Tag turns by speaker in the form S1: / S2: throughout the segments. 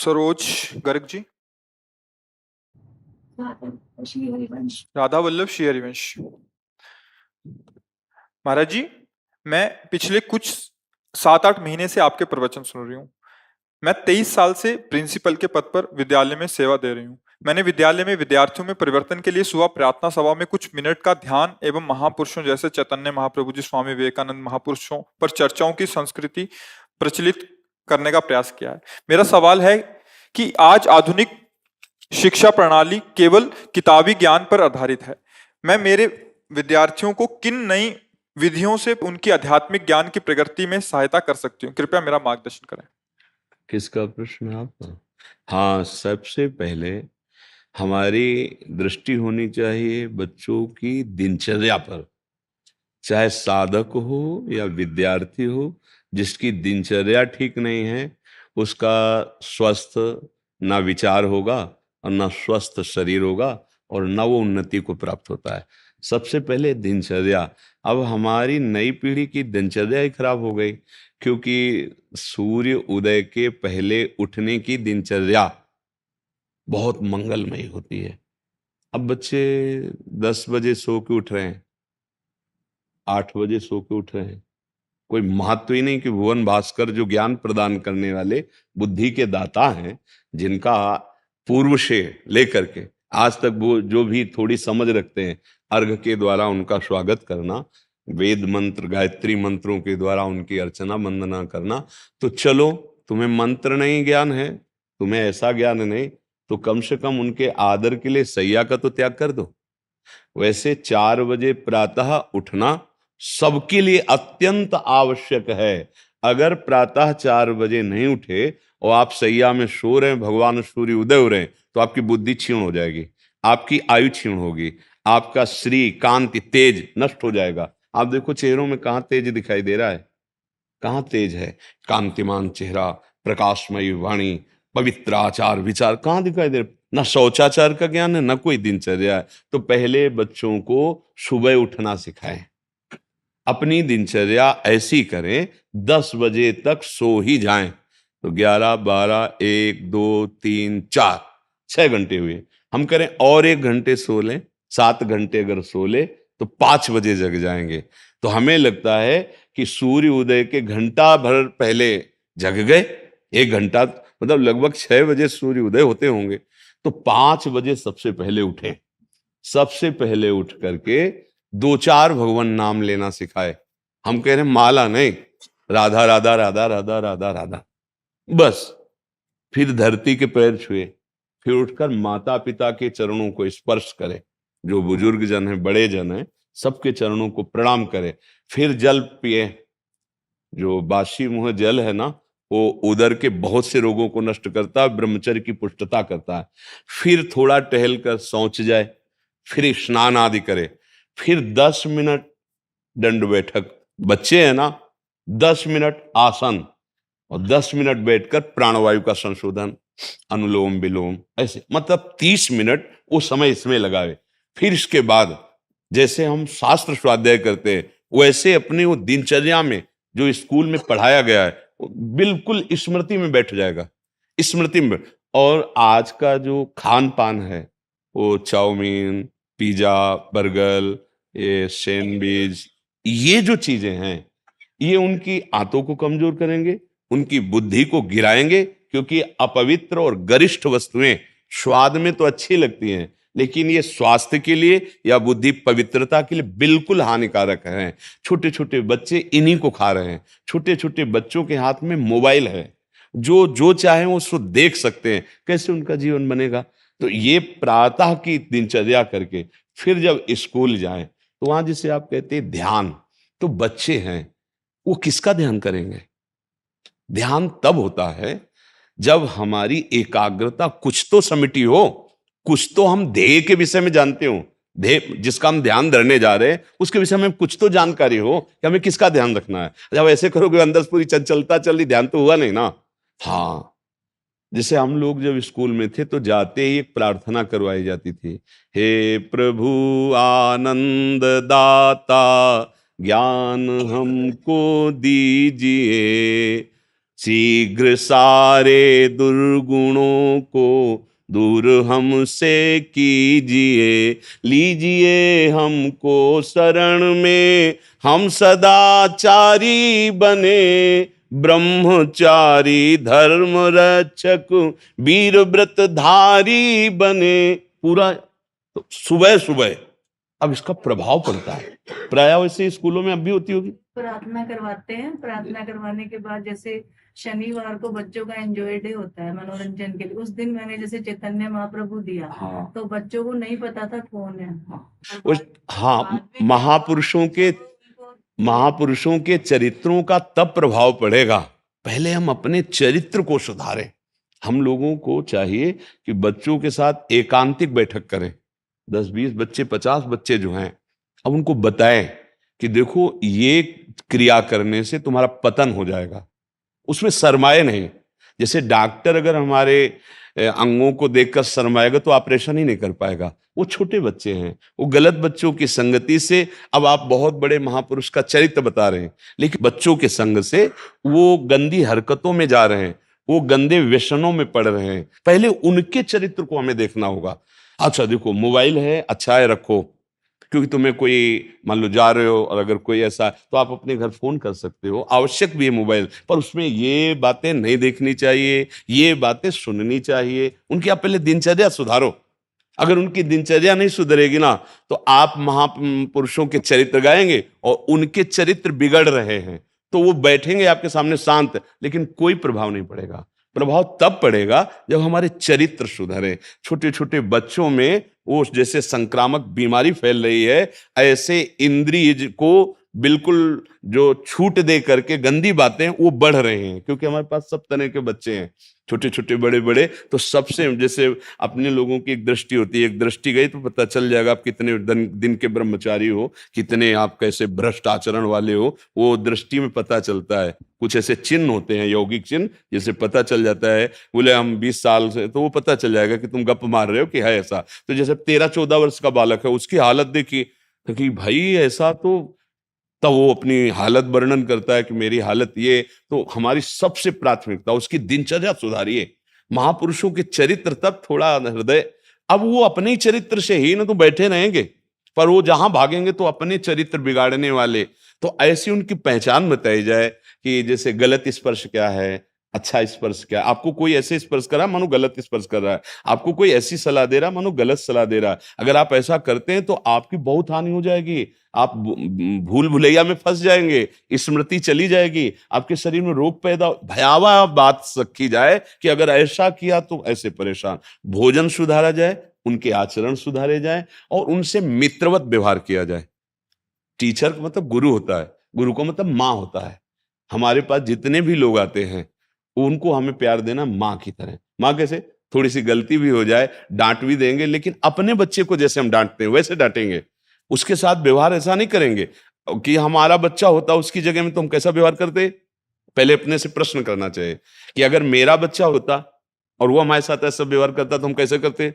S1: सरोज गर्ग जी।
S2: श्री हरिवंश।
S1: राधा वल्लभ श्री हरिवंश। महाराज जी, मैं पिछले कुछ 7-8 महीने से आपके प्रवचन सुन रही हूँ। मैं 23 साल से प्रिंसिपल के पद पर विद्यालय में सेवा दे रही हूँ। मैंने विद्यालय में विद्यार्थियों में परिवर्तन के लिए सुबह प्रार्थना सभा में कुछ मिनट का ध्यान एवं महापुरुषों जैसे चैतन्य महाप्रभु जी, स्वामी विवेकानंद महापुरुषों पर चर्चाओं की संस्कृति प्रचलित करने का प्रयास किया है। मेरा सवाल है कि आज आधुनिक शिक्षा प्रणाली केवल किताबी ज्ञान पर आधारित है। मैं मेरे विद्यार्थियों को किन नई विधियों से उनकी आध्यात्मिक ज्ञान की प्रगति में सहायता कर सकती हूँ? कृपया मेरा मार्गदर्शन करें।
S3: किसका प्रश्न है आपका? हाँ, सबसे पहले हमारी दृष्टि होनी चाहिए बच्चों की दिनचर्या पर। चाहे साधक हो या विद्यार्थी हो, जिसकी दिनचर्या ठीक नहीं है, उसका स्वस्थ ना विचार होगा और ना स्वस्थ शरीर होगा और ना वो उन्नति को प्राप्त होता है। सबसे पहले दिनचर्या। अब हमारी नई पीढ़ी की दिनचर्या ही खराब हो गई, क्योंकि सूर्य उदय के पहले उठने की दिनचर्या बहुत मंगलमयी होती है। अब बच्चे 10 बजे सो के उठ रहे हैं, 8 बजे सो के उठ रहे हैं। कोई महत्व ही नहीं कि भुवन भास्कर जो ज्ञान प्रदान करने वाले बुद्धि के दाता हैं, जिनका पूर्व से लेकर के आज तक वो जो भी थोड़ी समझ रखते हैं, अर्घ के द्वारा उनका स्वागत करना, वेद मंत्र गायत्री मंत्रों के द्वारा उनकी अर्चना वंदना करना। तो चलो, तुम्हें मंत्र नहीं ज्ञान है, तुम्हें ऐसा ज्ञान नहीं, तो कम से कम उनके आदर के लिए सैया का तो त्याग कर दो। वैसे 4 बजे प्रातः उठना सबके लिए अत्यंत आवश्यक है। अगर प्रातः 4 बजे नहीं उठे और आप सैया में सो रहे हैं, भगवान सूर्य उदय हो रहे हैं, तो आपकी बुद्धि क्षीण हो जाएगी, आपकी आयु क्षीण होगी, आपका श्री कांति तेज नष्ट हो जाएगा। आप देखो चेहरों में कहाँ तेज दिखाई दे रहा है, कहाँ तेज है? कांतिमान चेहरा, प्रकाशमयी वाणी, पवित्र आचार विचार कहाँ दिखाई दे रहा? ना शौचाचार का ज्ञान है, ना कोई दिनचर्या है। तो पहले बच्चों को सुबह उठना सिखाएं, अपनी दिनचर्या ऐसी करें 10 बजे तक सो ही जाएं। तो 11, 12, 1, 2, 3, 4, 6 घंटे हुए। हम करें और 1 घंटे सो लें, 7 घंटे अगर सो ले तो 5 बजे जग जाएंगे। तो हमें लगता है कि सूर्य उदय के घंटा भर पहले जग गए, 1 घंटा मतलब लगभग 6 बजे सूर्य उदय होते होंगे, तो 5 बजे सबसे पहले उठे। सबसे पहले उठ करके 2-4 भगवान नाम लेना सिखाए। हम कह रहे हैं माला नहीं, राधा राधा राधा राधा राधा राधा, बस। फिर धरती के पैर छुए, फिर उठकर माता पिता के चरणों को स्पर्श करे, जो बुजुर्ग जन है, बड़े जन है, सबके चरणों को प्रणाम करे। फिर जल पिए। जो बासी मुंह जल है ना, वो उदर के बहुत से रोगों को नष्ट करता है, ब्रह्मचर्य की पुष्टता करता है। फिर थोड़ा टहल कर शौच जाए, फिर स्नान आदि करे, फिर 10 मिनट दंड बैठक, बच्चे हैं ना, 10 मिनट आसन और 10 मिनट बैठकर प्राणवायु का संशोधन, अनुलोम विलोम, ऐसे मतलब 30 मिनट वो समय इसमें लगावे। फिर इसके बाद जैसे हम शास्त्र स्वाध्याय करते हैं, वैसे अपनी वो दिनचर्या में जो स्कूल में पढ़ाया गया है, वो बिल्कुल स्मृति में बैठ जाएगा, स्मृति में। और आज का जो खान पान है, वो चाउमीन, पिज्जा, बर्गर, ये सैंडविच, ये जो चीजें हैं, ये उनकी आंतों को कमजोर करेंगे, उनकी बुद्धि को गिराएंगे। क्योंकि अपवित्र और गरिष्ठ वस्तुएं स्वाद में तो अच्छी लगती हैं, लेकिन ये स्वास्थ्य के लिए या बुद्धि पवित्रता के लिए बिल्कुल हानिकारक हैं। छोटे छोटे बच्चे इन्हीं को खा रहे हैं। छोटे छोटे बच्चों के हाथ में मोबाइल है, जो जो चाहे वो उसको देख सकते हैं। कैसे उनका जीवन बनेगा? तो ये प्रातः की दिनचर्या करके फिर जब स्कूल जाएं, तो वहां जिसे आप कहते हैं ध्यान, तो बच्चे हैं, वो किसका ध्यान करेंगे? ध्यान तब होता है जब हमारी एकाग्रता कुछ तो समिटी हो, कुछ तो हम ध्येय के विषय में जानते हो। ध्येय जिसका हम ध्यान धरने जा रहे हैं, उसके विषय में कुछ तो जानकारी हो कि हमें किसका ध्यान रखना है। जब ऐसे करोगे अंदर पूरी चंचलता चल रही, ध्यान तो हुआ नहीं ना। हाँ, जैसे हम लोग जब स्कूल में थे तो जाते ही एक प्रार्थना करवाई जाती थी, हे प्रभु आनंद दाता ज्ञान हमको दीजिए, शीघ्र सारे दुर्गुणों को दूर हमसे कीजिए, लीजिए हमको शरण में, हम सदाचारी बने, ब्रह्मचारी धर्म रक्षक वीर व्रतधारी बने। पूरा तो सुबह सुबह अब इसका प्रभाव पड़ता है। प्राय वैसे स्कूलों में अब भी होती होगी।
S2: प्रार्थना करवाते हैं, प्रार्थना करवाने के बाद जैसे शनिवार को बच्चों का एंजॉय डे होता है मनोरंजन के लिए, उस दिन मैंने जैसे चैतन्य महाप्रभु दिया।
S3: हाँ।
S2: तो बच्चों को नहीं पता था कौन है।
S3: हाँ, महापुरुषों के चरित्रों का तब प्रभाव पड़ेगा, पहले हम अपने चरित्र को सुधारें। हम लोगों को चाहिए कि बच्चों के साथ एकांतिक बैठक करें। 10-20 बच्चे, 50 बच्चे जो हैं, अब उनको बताएं कि देखो ये क्रिया करने से तुम्हारा पतन हो जाएगा। उसमें शर्माए नहीं। जैसे डॉक्टर अगर हमारे अंगों को देखकर शर्माएगा तो ऑपरेशन ही नहीं कर पाएगा। वो छोटे बच्चे हैं, वो गलत बच्चों की संगति से, अब आप बहुत बड़े महापुरुष का चरित्र बता रहे हैं, लेकिन बच्चों के संग से वो गंदी हरकतों में जा रहे हैं, वो गंदे व्यसनों में पड़ रहे हैं। पहले उनके चरित्र को हमें देखना होगा। अच्छा देखो, मोबाइल है, अच्छा है, रखो, क्योंकि तुम्हें कोई मान लो जा रहे हो और अगर कोई ऐसा, तो आप अपने घर फोन कर सकते हो, आवश्यक भी है मोबाइल, पर उसमें ये बातें नहीं देखनी चाहिए, ये बातें सुननी चाहिए। उनकी आप पहले दिनचर्या सुधारो। अगर उनकी दिनचर्या नहीं सुधरेगी ना, तो आप महापुरुषों के चरित्र गाएंगे और उनके चरित्र बिगड़ रहे हैं, तो वो बैठेंगे आपके सामने शांत, लेकिन कोई प्रभाव नहीं पड़ेगा। प्रभाव तब पड़ेगा जब हमारे चरित्र सुधरे। छोटे छोटे बच्चों में वो जैसे संक्रामक बीमारी फैल रही है, ऐसे इंद्रिय को बिल्कुल जो छूट दे करके गंदी बातें वो बढ़ रहे हैं, क्योंकि हमारे पास सब तरह के बच्चे हैं, छोटे छोटे बड़े बड़े। तो सबसे जैसे अपने लोगों की एक दृष्टि होती है, एक दृष्टि गई तो पता चल जाएगा आप कितने दिन के ब्रह्मचारी हो, कितने आप कैसे भ्रष्ट आचरण वाले हो, वो दृष्टि में पता चलता है। कुछ ऐसे चिन्ह होते हैं, यौगिक चिन्ह, जैसे पता चल जाता है, बोले हम 20 साल से, तो वो पता चल जाएगा कि तुम गप मार रहे हो कि है ऐसा। तो जैसे 13-14 वर्ष का बालक है, उसकी हालत देखी कि भाई ऐसा, तो तब वो अपनी हालत वर्णन करता है कि मेरी हालत ये। तो हमारी सबसे प्राथमिकता उसकी दिनचर्या सुधारिए। महापुरुषों के चरित्र तब थोड़ा हृदय, अब वो अपने ही चरित्र से ही ना तो बैठे रहेंगे, पर वो जहां भागेंगे तो अपने चरित्र बिगाड़ने वाले। तो ऐसी उनकी पहचान बताई जाए कि जैसे गलत स्पर्श क्या है, अच्छा स्पर्श क्या है। आपको कोई ऐसे स्पर्श कर रहा है मानो गलत स्पर्श कर रहा है, आपको कोई ऐसी सलाह दे रहा है मानो गलत सलाह दे रहा है। अगर आप ऐसा करते हैं तो आपकी बहुत हानि हो जाएगी, आप भूल भुलैया में फंस जाएंगे, स्मृति चली जाएगी, आपके शरीर में रोग पैदा। भयावह बात रखी जाए कि अगर ऐसा किया तो ऐसे परेशान। भोजन सुधारा जाए, उनके आचरण सुधारे जाए और उनसे मित्रवत व्यवहार किया जाए। टीचर का मतलब गुरु होता है, गुरु का मतलब माँ होता है। हमारे पास जितने भी लोग आते हैं उनको हमें प्यार देना माँ की तरह। माँ कैसे? थोड़ी सी गलती भी हो जाए डांट भी देंगे, लेकिन अपने बच्चे को जैसे हम डांटते हैं वैसे डांटेंगे। उसके साथ व्यवहार ऐसा नहीं करेंगे कि हमारा बच्चा होता उसकी जगह में तो हम कैसा व्यवहार करते। पहले अपने से प्रश्न करना चाहिए कि अगर मेरा बच्चा होता और वो हमारे साथ ऐसा व्यवहार करता तो हम कैसे करते।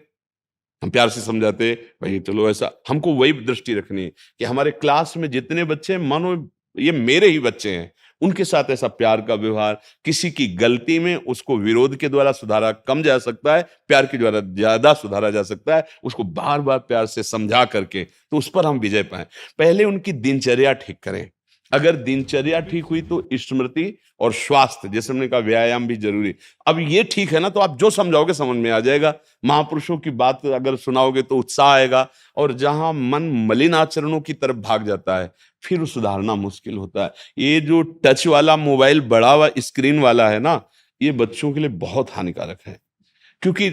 S3: हम प्यार से समझाते, भाई चलो ऐसा। हमको वही दृष्टि रखनी है कि हमारे क्लास में जितने बच्चे हैं, मानो ये मेरे ही बच्चे हैं, उनके साथ ऐसा प्यार का व्यवहार। किसी की गलती में उसको विरोध के द्वारा सुधारा कम जा सकता है, प्यार के द्वारा ज्यादा सुधारा जा सकता है। उसको बार बार प्यार से समझा करके तो उस पर हम विजय पाएं। पहले उनकी दिनचर्या ठीक करें। अगर दिनचर्या ठीक हुई तो स्मृति और स्वास्थ्य, जैसे हमने कहा व्यायाम भी जरूरी। अब ये ठीक है ना, तो आप जो समझाओगे समझ में आ जाएगा। महापुरुषों की बात अगर सुनाओगे तो उत्साह आएगा। और जहां मन मलिन आचरणों की तरफ भाग जाता है फिर सुधारना मुश्किल होता है। ये जो टच वाला मोबाइल, बड़ा हुआ स्क्रीन वाला है ना, ये बच्चों के लिए बहुत हानिकारक है। क्योंकि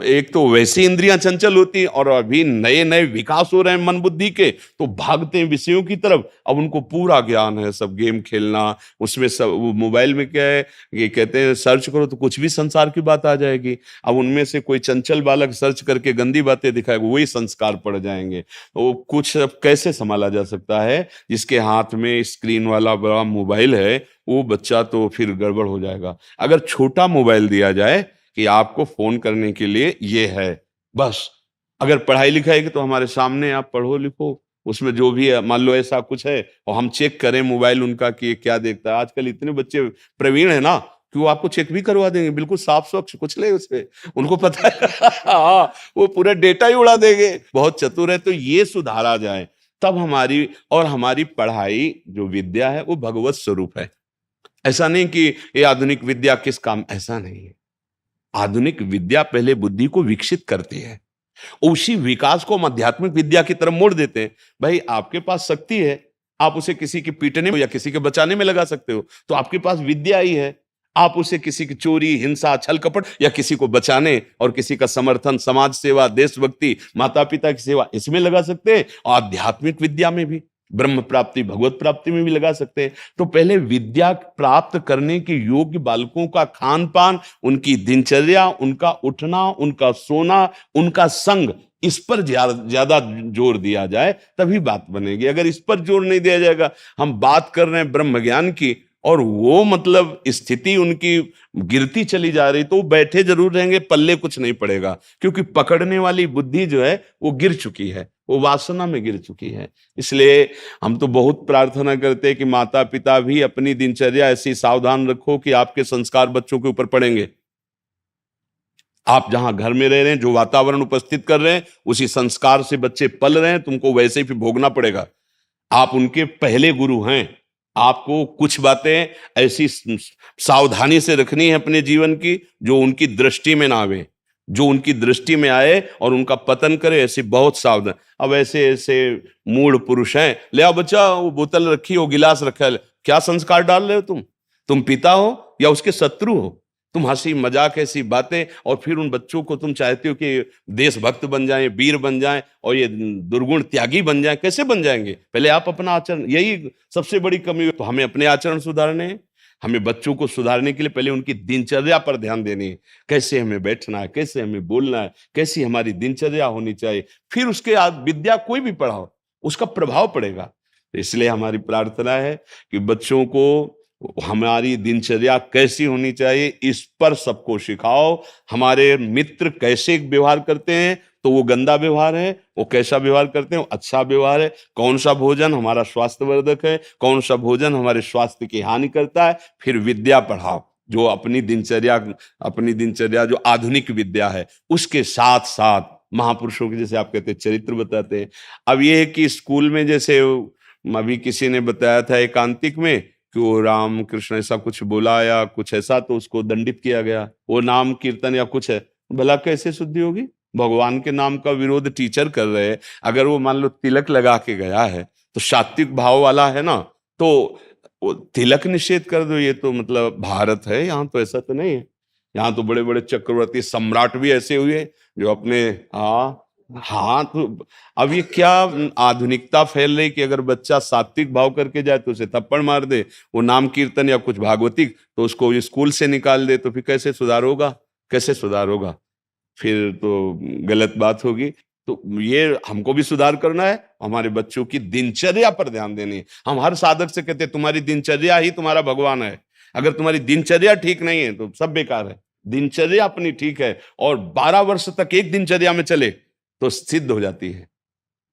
S3: एक तो वैसे इंद्रियां चंचल होती हैं और अभी नए नए विकास हो रहे हैं मन बुद्धि के, तो भागते हैं विषयों की तरफ। अब उनको पूरा ज्ञान है, सब गेम खेलना, उसमें सब मोबाइल में क्या है, ये कहते हैं सर्च करो तो कुछ भी संसार की बात आ जाएगी। अब उनमें से कोई चंचल बालक सर्च करके गंदी बातें दिखाएगा, वही संस्कार पड़ जाएंगे। तो कुछ अब कैसे संभाला जा सकता है? जिसके हाथ में स्क्रीन वाला बड़ा मोबाइल है वो बच्चा तो फिर गड़बड़ हो जाएगा। अगर छोटा मोबाइल दिया जाए कि आपको फोन करने के लिए ये है बस, अगर पढ़ाई लिखाई की तो हमारे सामने आप पढ़ो लिखो, उसमें जो भी है, मान लो ऐसा कुछ है और हम चेक करें मोबाइल उनका कि क्या देखता है। आजकल इतने बच्चे प्रवीण है ना कि वो आपको चेक भी करवा देंगे, बिल्कुल साफ स्वच्छ, कुछ नहीं उसमें, उनको पता है। हाँ, वो पूरा डेटा ही उड़ा देंगे, बहुत चतुर है। तो ये सुधारा जाए, तब हमारी पढ़ाई जो विद्या है वो भगवत स्वरूप है। ऐसा नहीं कि ये आधुनिक विद्या किस काम, ऐसा नहीं है। आधुनिक विद्या पहले बुद्धि को विकसित करती है, उसी विकास को हम आध्यात्मिक विद्या की तरफ मोड़ देते हैं। भाई आपके पास शक्ति है, आप उसे किसी के पीटने में या किसी के बचाने में लगा सकते हो, तो आपके पास विद्या ही है। आप उसे किसी की चोरी, हिंसा, छल कपट या किसी को बचाने और किसी का समर्थन, समाज सेवा, देशभक्ति, माता पिता की सेवा, इसमें लगा सकते हैं। और आध्यात्मिक विद्या में भी, ब्रह्म प्राप्ति, भगवत प्राप्ति में भी लगा सकते हैं। तो पहले विद्या प्राप्त करने के योग्य बालकों का खान पान, उनकी दिनचर्या, उनका उठना, उनका सोना, उनका संग, इस पर ज्यादा जोर दिया जाए, तभी बात बनेगी। अगर इस पर जोर नहीं दिया जाएगा, हम बात कर रहे हैं ब्रह्म ज्ञान की और वो मतलब स्थिति उनकी गिरती चली जा रही, तो वो बैठे जरूर रहेंगे, पल्ले कुछ नहीं पड़ेगा, क्योंकि पकड़ने वाली बुद्धि जो है वो गिर चुकी है, वो वासना में गिर चुकी है। इसलिए हम तो बहुत प्रार्थना करते हैं कि माता पिता भी अपनी दिनचर्या ऐसी सावधान रखो कि आपके संस्कार बच्चों के ऊपर पड़ेंगे। आप जहां घर में रह रहे हैं, जो वातावरण उपस्थित कर रहे हैं, उसी संस्कार से बच्चे पल रहे हैं, तुमको वैसे ही फिर भोगना पड़ेगा। आप उनके पहले गुरु हैं। आपको कुछ बातें ऐसी सावधानी से रखनी है अपने जीवन की, जो उनकी दृष्टि में ना आवे, जो उनकी दृष्टि में आए और उनका पतन करे, ऐसे बहुत सावधान। अब ऐसे ऐसे मूढ़ पुरुष हैं, ले आओ बच्चा, वो बोतल रखी हो, गिलास रखा है, क्या संस्कार डाल रहे हो तुम पिता हो या उसके शत्रु हो? तुम हंसी मजाक ऐसी बातें, और फिर उन बच्चों को तुम चाहते हो कि देशभक्त बन जाएं, वीर बन जाएं और ये दुर्गुण त्यागी बन जाएं। कैसे बन जाएंगे? पहले आप अपना आचरण, यही सबसे बड़ी कमी है। तो हमें अपने आचरण सुधारने हैं। हमें बच्चों को सुधारने के लिए पहले उनकी दिनचर्या पर ध्यान देनी है। कैसे हमें बैठना है, कैसे हमें बोलना है, कैसी हमारी दिनचर्या होनी चाहिए। फिर उसके बाद विद्या कोई भी पढ़ाओ, उसका प्रभाव पड़ेगा। तो इसलिए हमारी प्रार्थना है कि बच्चों को हमारी दिनचर्या कैसी होनी चाहिए, इस पर सबको सिखाओ। हमारे मित्र कैसे व्यवहार करते हैं, तो वो गंदा व्यवहार है, वो कैसा व्यवहार करते हैं, वो अच्छा व्यवहार है। कौन सा भोजन हमारा स्वास्थ्यवर्धक है, कौन सा भोजन हमारे स्वास्थ्य की हानि करता है। फिर विद्या पढ़ाओ, जो अपनी दिनचर्या जो आधुनिक विद्या है, उसके साथ साथ महापुरुषों के, जैसे आप कहते हैं, चरित्र बताते हैं। अब ये है कि स्कूल में, जैसे अभी किसी ने बताया था एकांतिक में कि वो राम कृष्ण ऐसा कुछ बोला या कुछ ऐसा, तो उसको दंडित किया गया। वो नाम कीर्तन या कुछ है, भला कैसे शुद्धि होगी? भगवान के नाम का विरोध टीचर कर रहे हैं। अगर वो मान लो तिलक लगा के गया है, तो सात्विक भाव वाला है ना, तो वो तिलक निषेध कर दो। ये तो मतलब भारत है, यहाँ तो ऐसा तो नहीं है। यहाँ तो बड़े बड़े चक्रवर्ती सम्राट भी ऐसे हुए जो अपने हाँ, तो अब ये क्या आधुनिकता फैल रही कि अगर बच्चा सात्विक भाव करके जाए तो उसे थप्पड़ मार दे, वो नाम कीर्तन या कुछ भागवतिक, तो उसको स्कूल से निकाल दे, तो फिर कैसे सुधार होगा? कैसे सुधार होगा? फिर तो गलत बात होगी। तो ये हमको भी सुधार करना है, हमारे बच्चों की दिनचर्या पर ध्यान देनी है। हम हर साधक से कहते हैं तुम्हारी दिनचर्या ही तुम्हारा भगवान है। अगर तुम्हारी दिनचर्या ठीक नहीं है तो सब बेकार है। दिनचर्या अपनी ठीक है और 12 वर्ष तक एक दिनचर्या में चले तो सिद्ध हो जाती है।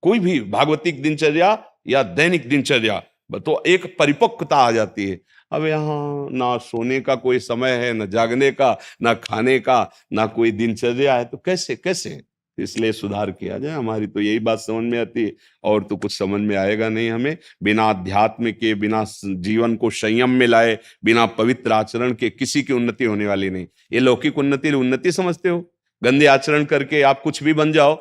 S3: कोई भी भागवतिक दिनचर्या या दैनिक दिनचर्या, तो एक परिपक्वता आ जाती है। अब यहाँ ना सोने का कोई समय है, ना जागने का, ना खाने का, ना कोई दिनचर्या है, तो कैसे कैसे? इसलिए सुधार किया जाए। हमारी तो यही बात समझ में आती है, और तो कुछ समझ में आएगा नहीं हमें। बिना अध्यात्म के, बिना जीवन को संयम में लाए, बिना पवित्र आचरण के किसी की उन्नति होने वाली नहीं। ये लौकिक उन्नति समझते हो? गंदे आचरण करके आप कुछ भी बन जाओ,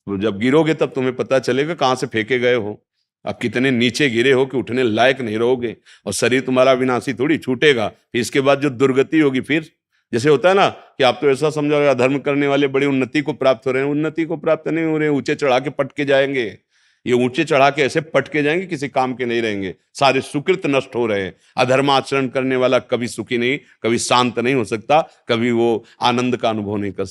S3: तो जब गिरोगे तब तुम्हें पता चलेगा कहाँ से फेंके गए हो, आप कितने नीचे गिरे हो कि उठने लायक नहीं रहोगे। और शरीर तुम्हारा विनाशी थोड़ी छूटेगा। फिर इसके बाद जो दुर्गति होगी, फिर जैसे होता है ना कि आप तो ऐसा समझोगे अधर्म करने वाले बड़ी उन्नति को प्राप्त हो रहे हैं। उन्नति को प्राप्त नहीं हो रहे हैं, ऊंचे चढ़ा के पटके जाएंगे। ये ऊंचे चढ़ा के ऐसे पटके जाएंगे, किसी काम के नहीं रहेंगे। सारे सुकृत नष्ट हो रहे हैं। अधर्म आचरण करने वाला कभी सुखी नहीं, कभी शांत नहीं हो सकता, कभी वो आनंद का अनुभव नहीं कर सकता।